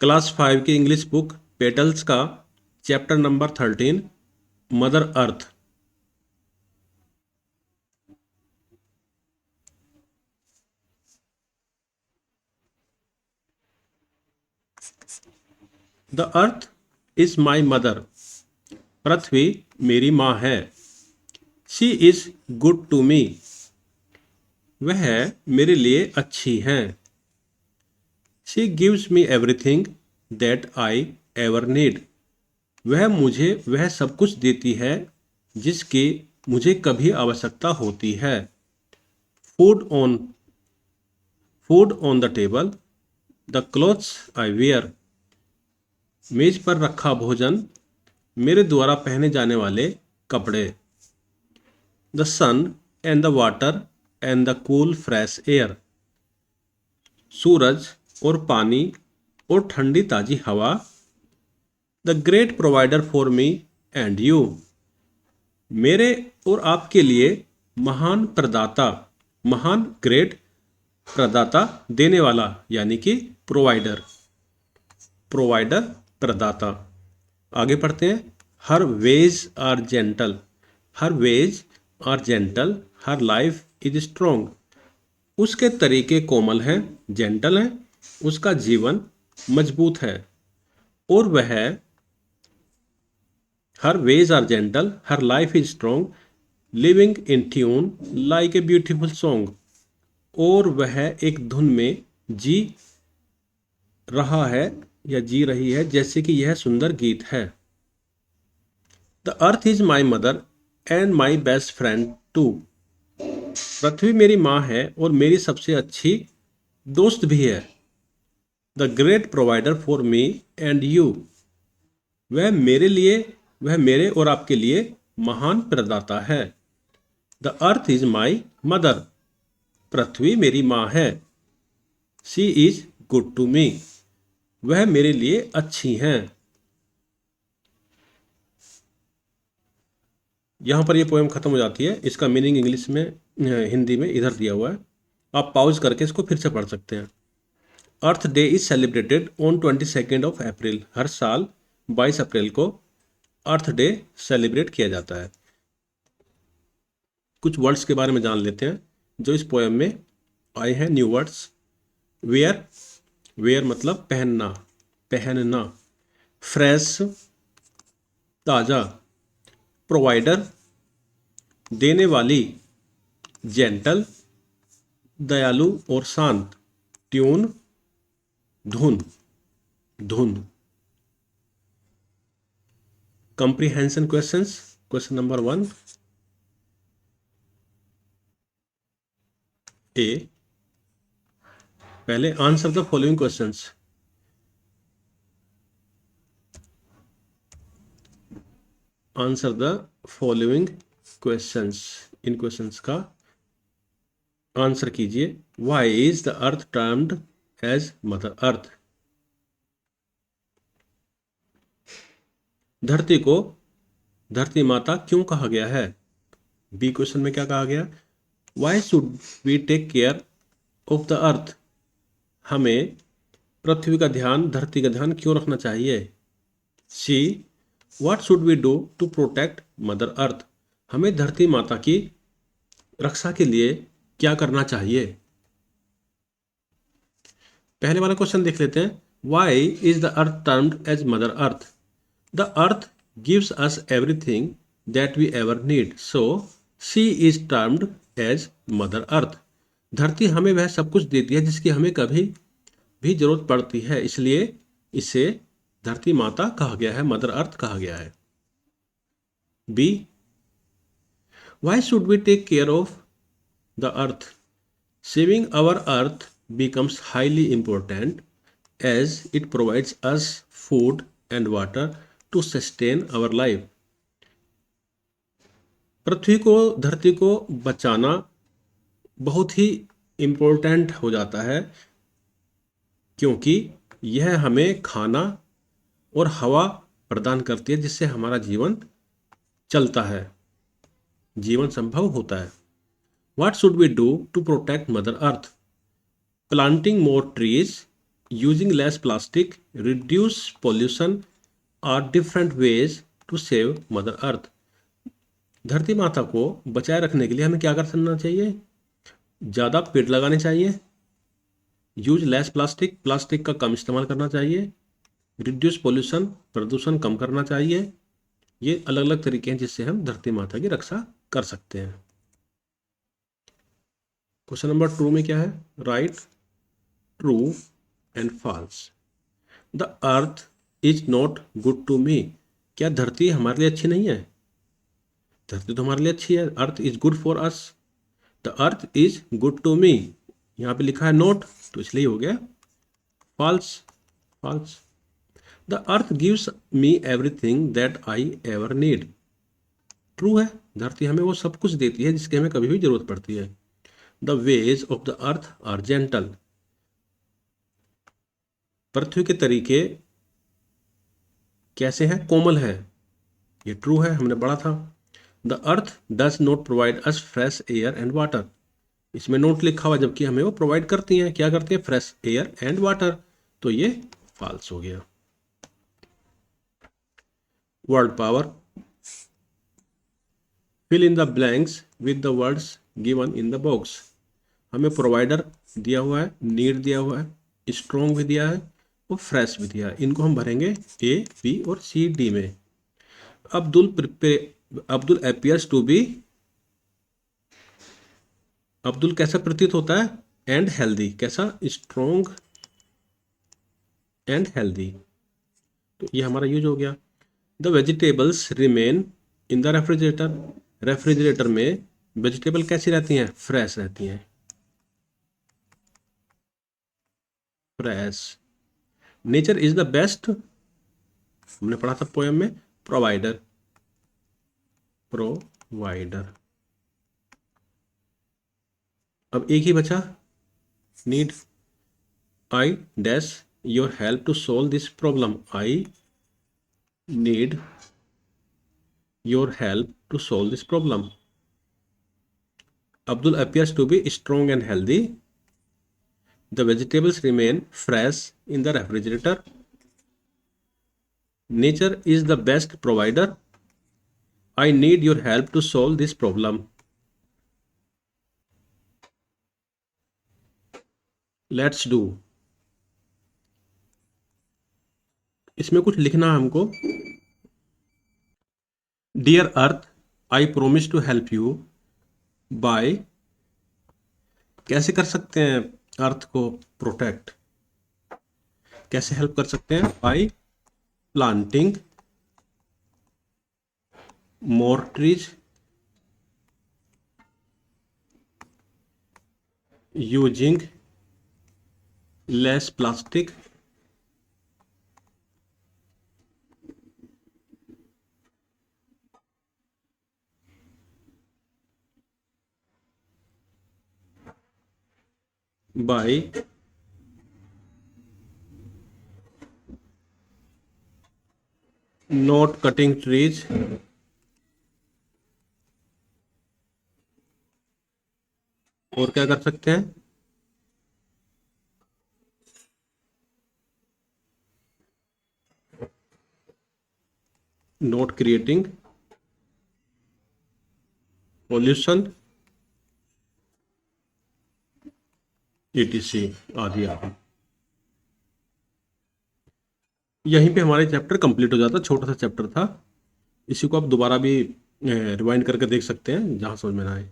Class 5 की English book petals का chapter number 13 mother earth. The earth is my mother. पृथ्वी मेरी माँ है। She is good to me. वह मेरे लिए अच्छी हैं। She gives me everything that I ever need. वह मुझे वह सब कुछ देती है जिसकी मुझे कभी आवश्यकता होती है। Food on food on the table, the clothes I wear. मेज पर रखा भोजन, मेरे द्वारा पहने जाने वाले कपड़े। The sun and the water and the cool fresh air. सूरज और पानी और ठंडी ताजी हवा। The great provider for me and you. मेरे और आपके लिए महान प्रदाता, महान ग्रेट प्रदाता, देने वाला यानी कि प्रोवाइडर, प्रोवाइडर प्रदाता। आगे पढ़ते हैं। Her ways are gentle, her ways are gentle, her life is strong. उसके तरीके कोमल हैं, जेंटल हैं, उसका जीवन मजबूत है। और वह her ways are gentle, her life is strong, living in tune like a beautiful song. और वह एक धुन में जी रहा है या जी रही है जैसे कि यह सुंदर गीत है। The earth is my mother and my best friend too. पृथ्वी मेरी माँ है और मेरी सबसे अच्छी दोस्त भी है। The great provider for me and you. वह मेरे लिए, वह मेरे और आपके लिए महान प्रदाता है। The earth is my mother. पृथ्वी मेरी माँ है। She is good to me. वह मेरे लिए अच्छी हैं। यहाँ पर ये पोएम खत्म हो जाती है। इसका मीनिंग इंग्लिश में, हिंदी में इधर दिया हुआ है। आप पॉज करके इसको फिर से पढ़ सकते हैं। Earth day is celebrated on 22 of April. हर साल 22 अप्रैल को अर्थ डे सेलिब्रेट किया जाता है। कुछ वर्ड्स के बारे में जान लेते हैं जो इस पोएम में आए हैं, न्यू वर्ड्स। वेयर, वेयर मतलब पहनना, पहनना। फ्रेश, ताज़ा। प्रोवाइडर, देने वाली। जेंटल, दयालु और शांत। ट्यून, धुन, धुन। Comprehension questions. Question number 1 A. पहले answer the following questions. Answer the following questions. इन क्वेश्चंस का आंसर कीजिए। Why is the earth termed as mother earth. धरती को धरती माता क्यों कहा गया है। बी क्वेश्चन में क्या कहा गया, why should we take care of the earth. हमें पृथ्वी का ध्यान, धरती का ध्यान क्यों रखना चाहिए। See, what should we do to protect mother earth. हमें धरती माता की रक्षा के लिए क्या करना चाहिए। पहले वाला क्वेश्चन देख लेते हैं। Why is the earth termed as mother earth. The earth gives us everything that we ever need, so she is termed as mother earth. धरती हमें वह सब कुछ देती है जिसकी हमें कभी भी जरूरत पड़ती है, इसलिए इसे धरती माता कहा गया है, मदर अर्थ कहा गया है। B, why should we take care of the earth. Saving our earth becomes highly important as it provides us food and water to sustain our life. पृथ्वी को, धरती को बचाना बहुत ही इम्पोर्टेंट हो जाता है क्योंकि यह हमें खाना और हवा प्रदान करती है जिससे हमारा जीवन चलता है, जीवन संभव होता है। What should we do to protect Mother Earth? Planting more trees, using less plastic, reduce pollution are different ways to save mother earth. धरती माता को बचाए रखने के लिए हमें क्या करना चाहिए? ज़्यादा पेड़ लगाने चाहिए, यूज लेस प्लास्टिक, प्लास्टिक का कम इस्तेमाल करना चाहिए, रिड्यूस पॉल्यूशन, प्रदूषण कम करना चाहिए। ये अलग अलग तरीके हैं जिससे हम धरती माता की रक्षा कर सकते हैं। क्वेश्चन नंबर 2 में क्या है? Write true and false. The earth is not good to me. क्या धरती हमारे लिए अच्छी नहीं है? धरती तो हमारे लिए अच्छी है। Earth is good for us. The earth is good to me. यहाँ पे लिखा है नॉट, तो इसलिए हो गया false. False. The earth gives me everything that I ever need. True है, धरती हमें वो सब कुछ देती है जिसकी हमें कभी भी जरूरत पड़ती है। The ways of the earth are gentle. पृथ्वी के तरीके कैसे हैं? कोमल है। ये ट्रू है, हमने पढ़ा था। The earth does not provide us fresh air and water. इसमें नोट लिखा हुआ, जबकि हमें वो प्रोवाइड करती हैं। क्या करती है? Fresh air and water. तो ये फॉल्स हो गया। Word power. Fill in the blanks with the words given in the box. हमें प्रोवाइडर दिया हुआ है, नीड दिया हुआ है, स्ट्रॉन्ग भी दिया है और फ्रेश भी दिया है। इनको हम भरेंगे ए, बी और सी, डी में। Abdul appears to be. Abdul कैसा प्रतीत होता है? And healthy. कैसा? Strong and healthy. तो ये हमारा यूज हो गया। The vegetables remain in the refrigerator. Refrigerator में वेजिटेबल कैसी रहती हैं? फ्रेश रहती हैं। Fresh. Nature is the best, हमने पढ़ा था पोएम में, प्रोवाइडर। प्रोवाइडर। अब एक ही बचा, need. I dash your help to solve this problem. I need your help to solve this problem. Abdul appears to be strong and healthy. The vegetables remain fresh in the refrigerator. Nature is the best provider. I need your help to solve this problem. Let's do. इसमें कुछ लिखना है हमको। Dear Earth, I promise to help you by। कैसे कर सकते हैं अर्थ को प्रोटेक्ट? कैसे हेल्प कर सकते हैं? By planting more trees, using less plastic, by not cutting trees, और क्या कर सकते हैं? नॉट क्रिएटिंग पॉल्यूशन, etc आदि आदि। यहीं पे हमारे चैप्टर कंप्लीट हो जाता। छोटा सा चैप्टर था, इसी को आप दोबारा भी रिवाइंड करके देख सकते हैं जहाँ समझ में ना आए।